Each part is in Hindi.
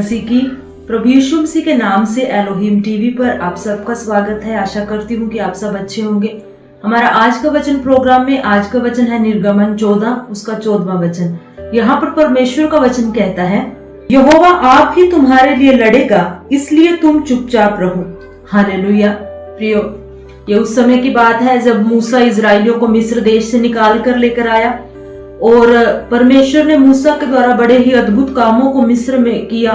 मसीह की प्रभु यीशु मसीह के नाम से एलोहिम टीवी पर आप सबका स्वागत है। आशा करती हूँ कि आप सब अच्छे होंगे। हमारा आज का वचन प्रोग्राम में आज का वचन है निर्गमन 14 उसका 14वां वचन। यहाँ पर परमेश्वर का वचन कहता है, यहोवा आप ही तुम्हारे लिए लड़ेगा, इसलिए तुम चुपचाप रहो। हालेलुया। प्रियो, ये उस समय की बात है जब मूसा इजराइलियों को मिस्र देश से निकाल कर लेकर आया और परमेश्वर ने मूसा के द्वारा बड़े ही अद्भुत कामों को मिस्र में किया।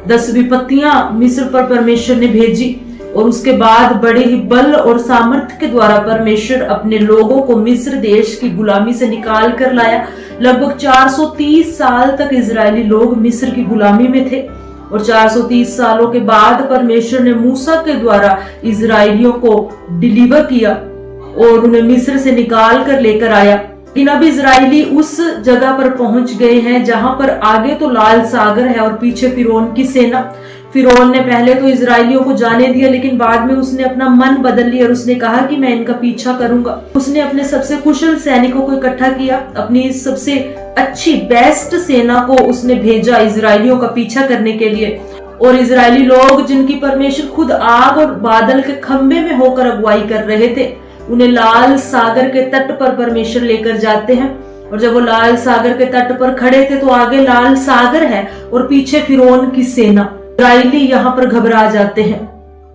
10 विपत्तियां मिस्र पर परमेश्वर ने भेजी और उसके बाद बड़े ही बल और सामर्थ्य के द्वारा परमेश्वर अपने लोगों को मिस्र देश की गुलामी से निकाल कर लाया। लगभग 430 साल तक इजरायली लोग मिस्र की गुलामी में थे और 430 सालों के बाद परमेश्वर ने मूसा के द्वारा इजरायलियों को डिलीवर किया और उन्हें मिस्र से निकाल कर लेकर आया। लेकिन अब इजरायली उस जगह पर पहुंच गए हैं जहां पर आगे तो लाल सागर है और पीछे फिरौन की सेना। फिरौन ने पहले तो इजरायलियों को जाने दिया, लेकिन बाद में उसने अपना मन बदल लिया और उसने कहा कि मैं इनका पीछा करूंगा। उसने अपने सबसे कुशल सैनिकों को इकट्ठा किया, अपनी सबसे अच्छी बेस्ट सेना को उसने भेजा इजरायलियों का पीछा करने के लिए। और इजरायली लोग जिनकी परमेश्वर खुद आग और बादल के खंबे में होकर अगुवाई कर रहे थे, उन्हें लाल सागर के तट पर परमेश्वर लेकर जाते हैं। और जब वो लाल सागर के तट पर खड़े थे तो आगे लाल सागर है और पीछे फिरौन की सेना। इजरायली यहाँ पर घबरा जाते हैं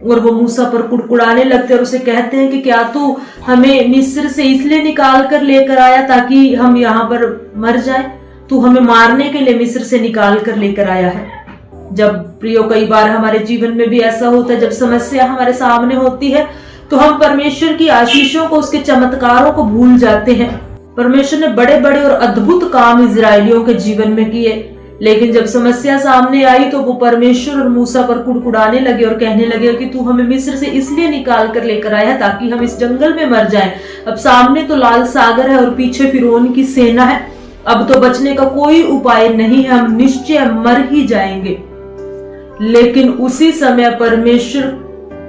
और वो मूसा पर कुड़कुड़ाने लगते हैं और उसे कहते हैं कि क्या तू हमें मिस्र से इसलिए निकाल कर लेकर आया ताकि हम यहाँ पर मर जाएं? तू हमें मारने के लिए मिस्र से निकाल कर लेकर आया है। जब प्रियो, कई बार हमारे जीवन में भी ऐसा होता है, जब समस्या हमारे सामने होती है तो हम परमेश्वर की आशीषों को, उसके चमत्कारों को भूल जाते हैं। परमेश्वर ने बड़े बड़े और अद्भुत काम इजरायलियों के जीवन में किए, लेकिन जब समस्या सामने आई तो वो परमेश्वर और मूसा पर कुड़कुड़ाने लगे और कहने लगे कि तू हमें मिस्र से इसलिए निकाल कर लेकर आया ताकि हम इस जंगल में मर जाएं। अब सामने तो लाल सागर है और पीछे फिरौन की सेना है। अब तो बचने का कोई उपाय नहीं है, हम निश्चय मर ही जाएंगे। लेकिन उसी समय परमेश्वर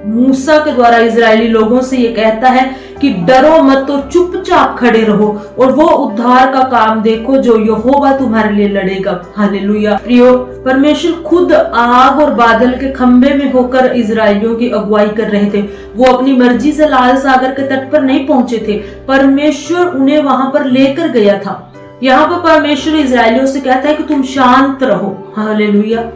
मूसा के द्वारा इजरायली लोगों से ये कहता है कि डरो मत और चुपचाप खड़े रहो और वो उद्धार का काम देखो जो यहोवा तुम्हारे लिए लड़ेगा। हालेलुया। प्रियो, परमेश्वर खुद आग और बादल के खंबे में होकर इजरायलियों की अगुवाई कर रहे थे। वो अपनी मर्जी से लाल सागर के तट पर नहीं पहुंचे थे, परमेश्वर उन्हें वहां पर लेकर गया था। यहाँ पर परमेश्वर इजरायलियों से कहता है कि तुम शांत रहो। हालेलुया।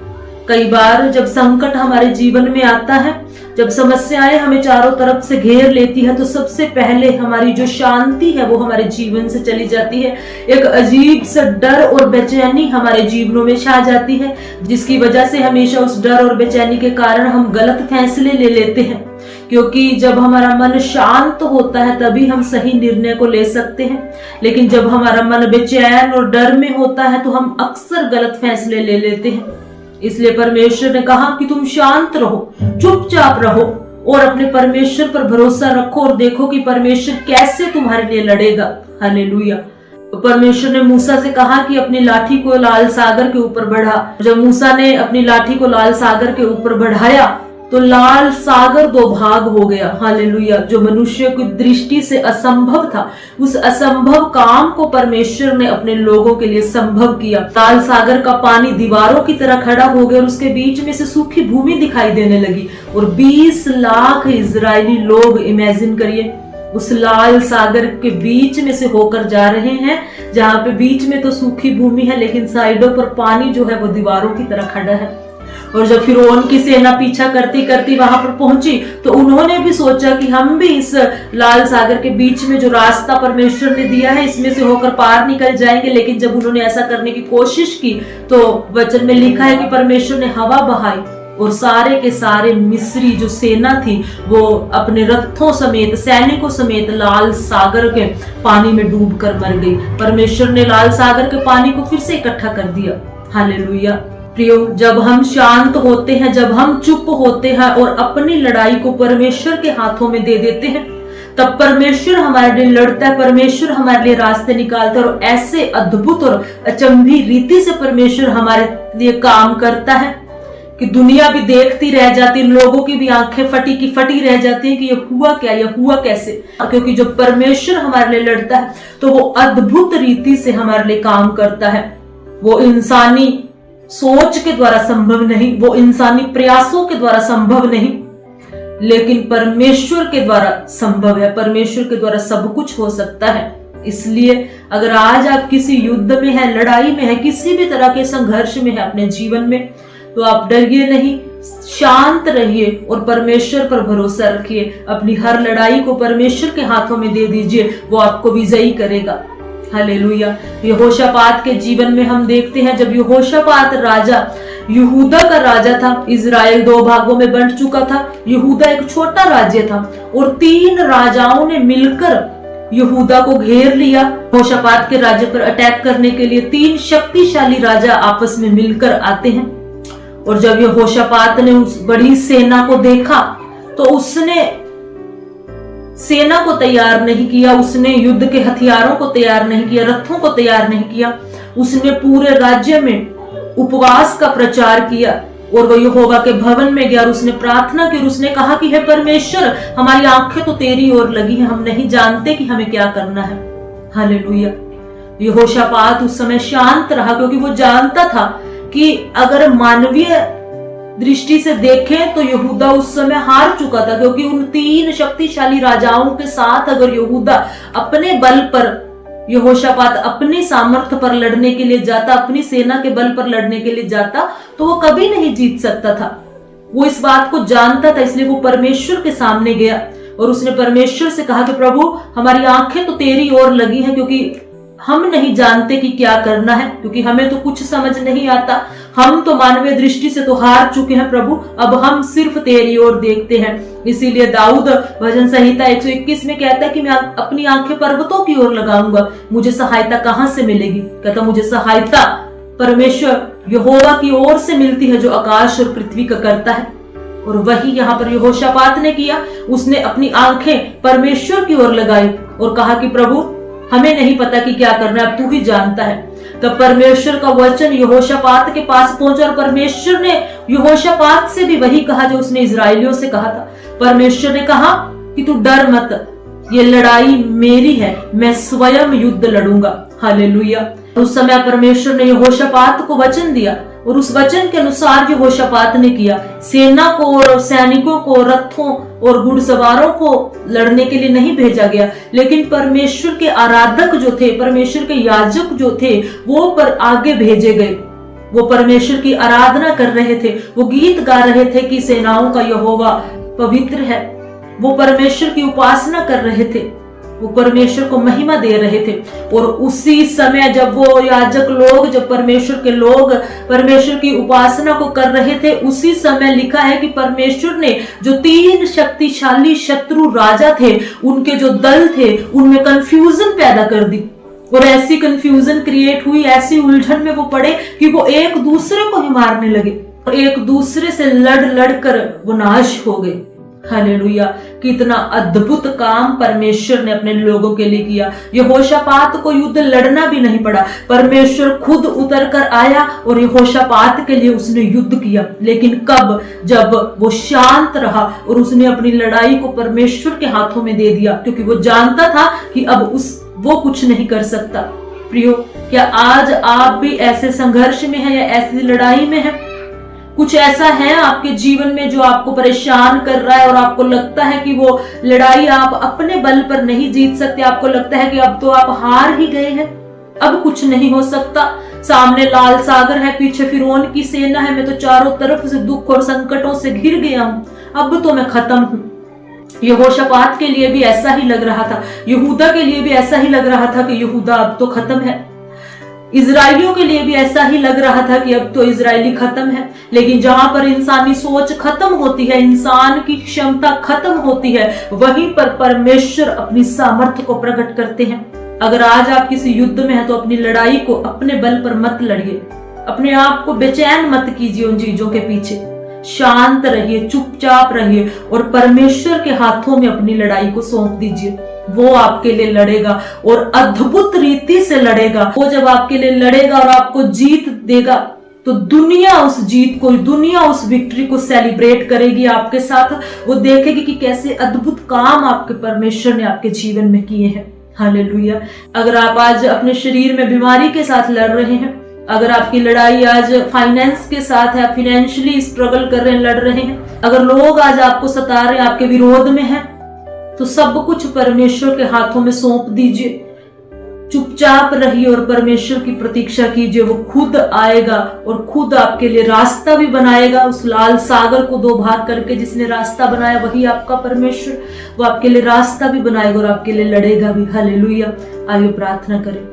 कई बार जब संकट हमारे जीवन में आता है, जब समस्याएं हमें चारों तरफ से घेर लेती है, तो सबसे पहले हमारी जो शांति है वो हमारे जीवन से चली जाती है। एक अजीब सा डर और बेचैनी हमारे जीवनों में छा जाती है, जिसकी वजह से हमेशा उस डर और बेचैनी के कारण हम गलत फैसले ले लेते हैं। क्योंकि जब हमारा मन शांत होता है तभी हम सही निर्णय को ले सकते हैं, लेकिन जब हमारा मन बेचैन और डर में होता है तो हम अक्सर गलत फैसले ले लेते हैं। इसलिए परमेश्वर ने कहा कि तुम शांत रहो, चुपचाप रहो और अपने परमेश्वर पर भरोसा रखो और देखो कि परमेश्वर कैसे तुम्हारे लिए लड़ेगा। हालेलुया। परमेश्वर ने मूसा से कहा कि अपनी लाठी को लाल सागर के ऊपर बढ़ा। जब मूसा ने अपनी लाठी को लाल सागर के ऊपर बढ़ाया तो लाल सागर 2 भाग हो गया। हालेलुया। जो मनुष्य की दृष्टि से असंभव था, उस असंभव काम को परमेश्वर ने अपने लोगों के लिए संभव किया। लाल सागर का पानी दीवारों की तरह खड़ा हो गया और उसके बीच में से सूखी भूमि दिखाई देने लगी और 20 लाख इजरायली लोग, इमेजिन करिए, उस लाल सागर के बीच में से होकर जा रहे हैं, जहाँ पे बीच में तो सूखी भूमि है लेकिन साइडों पर पानी जो है वो दीवारों की तरह खड़ा है। और जब फिरौन की सेना पीछा करती करती वहां पर पहुंची तो उन्होंने भी सोचा कि हम भी इस लाल सागर के बीच में जो रास्ता परमेश्वर ने दिया है इसमें से होकर पार निकल जाएंगे। लेकिन जब उन्होंने ऐसा करने की कोशिश की तो वचन में लिखा है कि परमेश्वर ने हवा बहाई और सारे के सारे मिस्री जो सेना थी वो अपने रथों समेत, सैनिकों समेत लाल सागर के पानी में डूब कर मर गई। परमेश्वर ने लाल सागर के पानी को फिर से इकट्ठा कर दिया। हालेलुया। प्रियो, जब हम शांत होते हैं, जब हम चुप होते हैं और अपनी लड़ाई को परमेश्वर के हाथों में दे देते हैं, तब परमेश्वर हमारे लिए लड़ता है, परमेश्वर हमारे लिए रास्ते निकालता है और ऐसे अद्भुत और अचंभी रीति से परमेश्वर हमारे लिए काम करता है कि दुनिया भी देखती रह जाती, लोगों की भी आंखें फटी की फटी रह जाती है कि ये हुआ क्या, ये हुआ कैसे। क्योंकि जो परमेश्वर हमारे लिए लड़ता है तो वो अद्भुत रीति से हमारे लिए काम करता है। वो इंसानी सोच के द्वारा संभव नहीं, वो इंसानी प्रयासों के द्वारा संभव नहीं, लेकिन परमेश्वर के द्वारा संभव है। परमेश्वर के द्वारा सब कुछ हो सकता है। इसलिए अगर आज आप किसी युद्ध में है, लड़ाई में है, किसी भी तरह के संघर्ष में है अपने जीवन में, तो आप डरिए नहीं, शांत रहिए और परमेश्वर पर भरोसा रखिए। अपनी हर लड़ाई को परमेश्वर के हाथों में दे दीजिए, वो आपको विजयी करेगा। हालेलुया। यहोशापात के जीवन में हम देखते हैं, जब यहोशापात राजा, यहूदा का राजा था, इजराइल 2 भागों में बंट चुका था। यहूदा एक छोटा राज्य था और 3 राजाओं ने मिलकर यहूदा को घेर लिया। यहोशापात के राज्य पर अटैक करने के लिए 3 शक्तिशाली राजा आपस में मिलकर आते हैं। और जब यहोशापात ने उस बड़ी सेना को देखा तो उसने सेना को तैयार नहीं किया, उसने युद्ध के हथियारों को तैयार नहीं किया, रथों को तैयार नहीं किया। उसने पूरे राज्य में उपवास का प्रचार किया और वो यहोवा के भवन में गया और उसने प्रार्थना की और उसने कहा कि हे परमेश्वर, हमारी आंखें तो तेरी ओर लगी हैं, हम नहीं जानते कि हमें क्या करना है। हालेलुया। यहोशापात उस समय शांत रहा, क्योंकि वो जानता था कि अगर मानवीय दृष्टि से देखें तो यहूदा उस समय हार चुका था, क्योंकि उन 3 शक्तिशाली राजाओं के साथ अगर यहूदा अपने बल पर, यहोशापात अपनी सामर्थ्य पर लड़ने के लिए जाता, अपनी सेना के बल पर लड़ने के लिए जाता, तो वो कभी नहीं जीत सकता था। वो इस बात को जानता था, इसलिए वो परमेश्वर के सामने गया और उसने परमेश्वर से कहा कि प्रभु, हमारी आंखें तो तेरी ओर लगी हैं, क्योंकि हम नहीं जानते कि क्या करना है, क्योंककि हमें तो कुछ समझ नहीं आता। हम तो मानवीय दृष्टि से तो हार चुके हैं प्रभु, अब हम सिर्फ तेरी ओर देखते हैं। इसीलिए दाऊद भजन संहिता 121 में कहता है कि मैं अपनी आंखें पर्वतों की ओर लगाऊंगा, मुझे सहायता कहां से मिलेगी? कहता मुझे सहायता परमेश्वर यहोवा की ओर से मिलती है, जो आकाश और पृथ्वी का करता है। और वही यहाँ पर यहोशापात ने किया। उसने अपनी आंखें परमेश्वर की ओर लगाई और कहा कि प्रभु, हमें नहीं पता कि क्या करना है, अब तू ही जानता है। तब परमेश्वर का वचन यहोशापात के पास पहुंचा और परमेश्वर ने यहोशापात से भी वही कहा जो उसने इजराइलियों से कहा था। परमेश्वर ने कहा कि तू डर मत, ये लड़ाई मेरी है, मैं स्वयं युद्ध लड़ूंगा। हालेलुया। उस समय परमेश्वर ने यहोशापात को वचन दिया और उस वचन के अनुसार यहोशापात ने किया। सेना को और सैनिकों को, रथों और घुड़सवारों को लड़ने के लिए नहीं भेजा गया, लेकिन परमेश्वर के आराधक जो थे, परमेश्वर के याजक जो थे, वो पर आगे भेजे गए। वो परमेश्वर की आराधना कर रहे थे, वो गीत गा रहे थे कि सेनाओं का यहोवा पवित्र है। वो परमेश्वर की उपासना कर रहे थे, वो परमेश्वर को महिमा दे रहे थे। और उसी समय जब वो याजक लोग, जब परमेश्वर के लोग परमेश्वर की उपासना को कर रहे थे, उसी समय लिखा है कि परमेश्वर ने जो 3 शक्तिशाली शत्रु राजा थे, उनके जो दल थे, उनमें कंफ्यूजन पैदा कर दी। और ऐसी कंफ्यूजन क्रिएट हुई, ऐसी उलझन में वो पड़े कि वो एक दूसरे को ही मारने लगे और एक दूसरे से लड़ कर वो नाश हो गए। हालेलुया। कितना अद्भुत काम परमेश्वर ने अपने लोगों के लिए किया। यहोशापात को युद्ध लड़ना भी नहीं पड़ा, परमेश्वर खुद उतर कर आया और यहोशापात के लिए उसने युद्ध किया। लेकिन कब? जब वो शांत रहा और उसने अपनी लड़ाई को परमेश्वर के हाथों में दे दिया, क्योंकि वो जानता था कि अब वो कुछ नहीं कर सकता। प्रियो, क्या आज आप भी ऐसे संघर्ष में हैं या ऐसी लड़ाई में हैं? कुछ ऐसा है आपके जीवन में जो आपको परेशान कर रहा है और आपको लगता है कि वो लड़ाई आप अपने बल पर नहीं जीत सकते, आपको लगता है कि अब तो आप हार ही गए हैं, अब कुछ नहीं हो सकता। सामने लाल सागर है, पीछे फिरौन की सेना है, मैं तो चारों तरफ से दुख और संकटों से घिर गया हूं, अब तो मैं खत्म हूं। यहोशापात के लिए भी ऐसा ही लग रहा था, यहूदा के लिए भी ऐसा ही लग रहा था कि यहूदा अब तो खत्म है। इजराइलियों के लिए भी ऐसा ही लग रहा था कि अब तो इजरायली खत्म है। लेकिन जहां पर इंसानी सोच खत्म होती है, इंसान की क्षमता खत्म होती है, वहीं पर परमेश्वर अपनी सामर्थ्य को प्रकट करते हैं। अगर आज आप किसी युद्ध में हैं तो अपनी लड़ाई को अपने बल पर मत लड़िए, अपने आप को बेचैन मत कीजिए उन चीजों के पीछे। शांत रहिए, चुपचाप रहिए और परमेश्वर के हाथों में अपनी लड़ाई को सौंप दीजिए। वो आपके लिए लड़ेगा और अद्भुत रीति से लड़ेगा। वो जब आपके लिए लड़ेगा और आपको जीत देगा तो दुनिया उस जीत को, दुनिया उस विक्ट्री को सेलिब्रेट करेगी आपके साथ। वो देखेगी कि कैसे अद्भुत काम आपके परमेश्वर ने आपके जीवन में किए हैं। हालेलुया। अगर आप आज अपने शरीर में बीमारी के साथ लड़ रहे हैं, अगर आपकी लड़ाई आज फाइनेंस के साथ है, आप फाइनेंशियली स्ट्रगल कर रहे हैं, लड़ रहे हैं, अगर लोग आज आपको सता रहे हैं, आपके विरोध में हैं, तो सब कुछ परमेश्वर के हाथों में सौंप दीजिए। चुपचाप रहिए और परमेश्वर की प्रतीक्षा कीजिए। वो खुद आएगा और खुद आपके लिए रास्ता भी बनाएगा। उस लाल सागर को दो भाग करके जिसने रास्ता बनाया वही आपका परमेश्वर, वो आपके लिए रास्ता भी बनाएगा और आपके लिए लड़ेगा भी। हालेलुया। आइए प्रार्थना करें।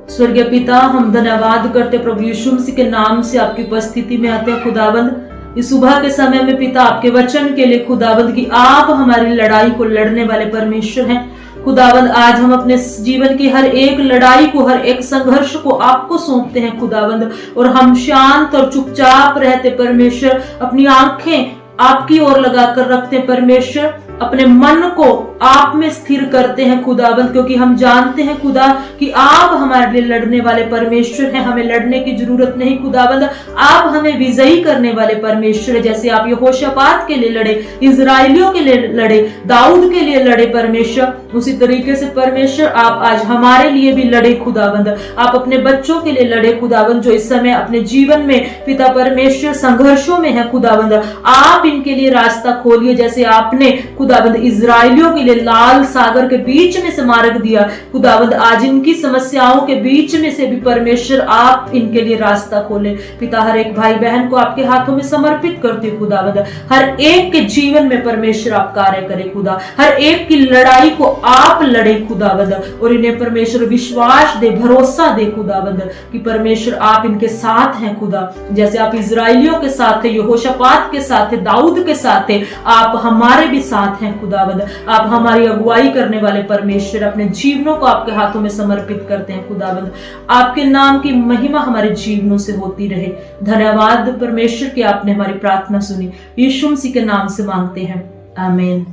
स्वर्गीय पिता, हम धन्यवाद करते प्रभु यीशु मसीह के नाम से आपकी उपस्थिति में आते हैं खुदाबंद। इस सुबह के समय में पिता आपके वचन के लिए खुदाबंद की आप हमारी लड़ाई को लड़ने वाले परमेश्वर हैं। खुदाबंद आज हम अपने जीवन की हर एक लड़ाई को, हर एक संघर्ष को आपको सौंपते हैं खुदाबंद, और हम शांत और चुपचाप रहते परमेश्वर, अपनी आंखें आपकी ओर लगाकर रखते हैं परमेश्वर, अपने मन को आप में स्थिर करते हैं खुदाबंद, क्योंकि हम जानते हैं खुदा कि आप हमारे लिए लड़ने वाले परमेश्वर हैं। हमें लड़ने की जरूरत नहीं खुदाबंद, आप हमें विजयी करने वाले परमेश्वर है। जैसे आप यहोशापात के लिए लड़े, इजराइलियों के लिए लड़े, दाऊद के लिए लड़े परमेश्वर, उसी तरीके से परमेश्वर आप आज हमारे लिए भी लड़े खुदाबंद। आप अपने बच्चों के लिए लड़े खुदाबंद, जो इस समय अपने जीवन में पिता परमेश्वर संघर्षों में है खुदाबंद। आप इनके लिए रास्ता खोलिए, जैसे आपने खुदाबंद इजराइलियों के लिए लाल सागर के बीच में से मार्ग दिया खुदाबंद। आज इनकी समस्याओं के बीच में से भी परमेश्वर आप इनके लिए रास्ता खोले पिता। हर एक भाई बहन को आपके हाथों में समर्पित करते खुदाबंद। हर एक के जीवन में परमेश्वर आप कार्य करें खुदा, हर एक की लड़ाई को आप लड़े खुदाबंद, और इन्हें परमेश्वर विश्वास दे, भरोसा दे खुदाबंद कि परमेश्वर आप इनके साथ हैं खुदा। जैसे आप इजराइलियों के साथ थे, यहोशापात के साथ थे, दाऊद के साथ थे, आप हमारे भी साथ हैं खुदाबंद। आप हमारी अगुवाई करने वाले परमेश्वर, अपने जीवनों को आपके हाथों में समर्पित करते हैं खुदाबंद। आपके नाम की महिमा हमारे जीवनों से होती रहे। धन्यवाद परमेश्वर कि आपने हमारी प्रार्थना सुनी। यीशु मसीह के नाम से मांगते हैं, आमीन।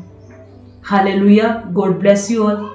Hallelujah. God bless you all.